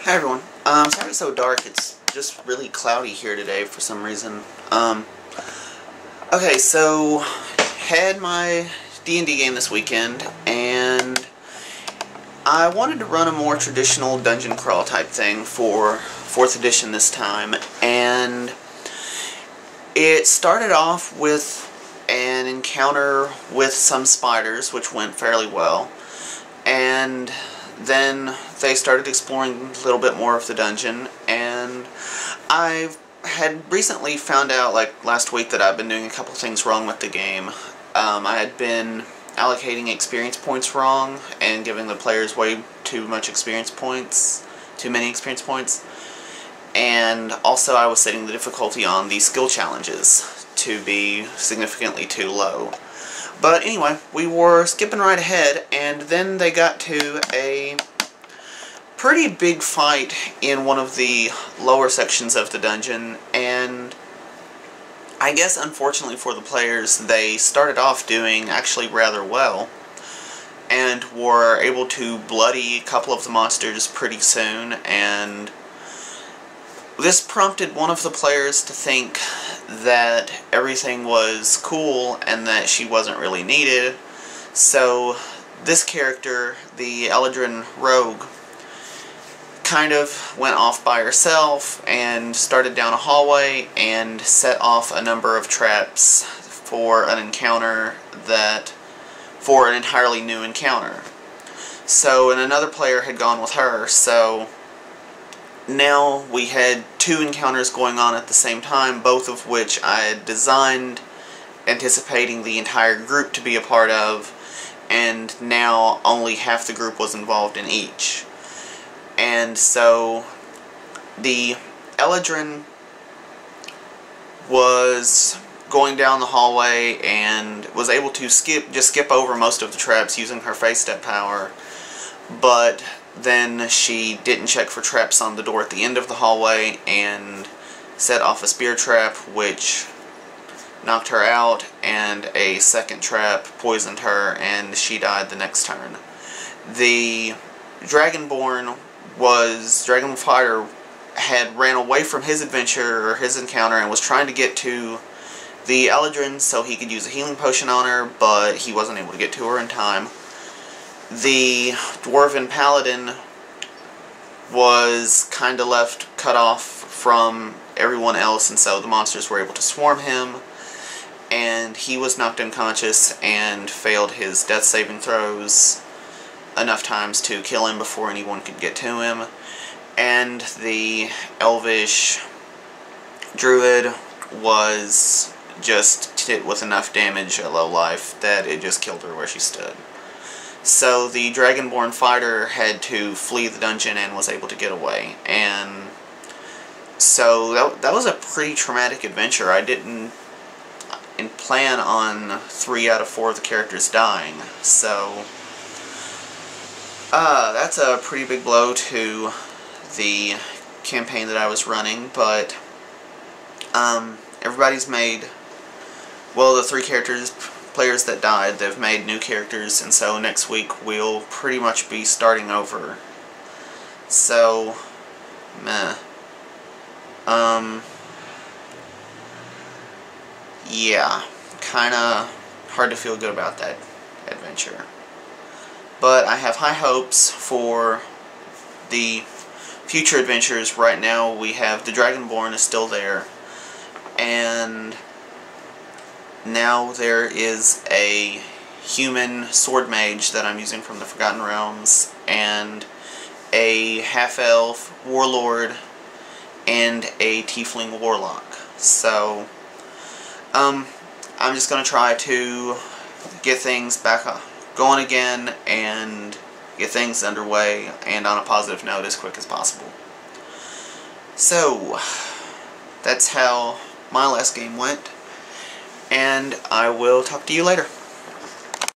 Hi everyone. Sorry it's so dark. It's just really cloudy here today for some reason. Okay, so had my D&D game this weekend, and I wanted to run a more traditional dungeon crawl type thing for 4th edition this time, and it started off with an encounter with some spiders, which went fairly well, and then they started exploring a little bit more of the dungeon, and I had recently found out, like last week, that I've been doing a couple things wrong with the game. I had been allocating experience points wrong and giving the players way too many experience points, and also I was setting the difficulty on the skill challenges to be significantly too low. But anyway, we were skipping right ahead, and then they got to a pretty big fight in one of the lower sections of the dungeon, and I guess unfortunately for the players, they started off doing actually rather well, and were able to bloody a couple of the monsters pretty soon, and this prompted one of the players to think that everything was cool and that she wasn't really needed. So this character, the Eladrin Rogue, kind of went off by herself and started down a hallway and set off a number of traps for an encounter for an entirely new encounter. So, and another player had gone with her, so now we had two encounters going on at the same time, both of which I had designed anticipating the entire group to be a part of, and now only half the group was involved in each. And so the Eladrin was going down the hallway and was able to skip over most of the traps using her phase step power, but then she didn't check for traps on the door at the end of the hallway and set off a spear trap, which knocked her out, and a second trap poisoned her, and she died the next turn. The Dragon Fighter had ran away from his adventure, or his encounter, and was trying to get to the Eladrin so he could use a healing potion on her, but he wasn't able to get to her in time. The Dwarven Paladin was kind of left cut off from everyone else, and so the monsters were able to swarm him, and he was knocked unconscious and failed his death saving throws enough times to kill him before anyone could get to him. And the Elvish Druid was just hit with enough damage at low life that it just killed her where she stood. So the Dragonborn fighter had to flee the dungeon and was able to get away. And so that was a pretty traumatic adventure. I didn't plan on 3 out of 4 of the characters dying. So that's a pretty big blow to the campaign that I was running, but everybody's made, well, the 3 players that died, they've made new characters, and so next week we'll pretty much be starting over. So, meh. Yeah, kinda hard to feel good about that adventure. But I have high hopes for the future adventures. Right now we have the Dragonborn is still there, and now there is a human sword mage that I'm using from the Forgotten Realms, and a half-elf warlord, and a tiefling warlock. So I'm just going to try to get things back going again and get things underway and on a positive note as quick as possible. So that's how my last game went, and I will talk to you later.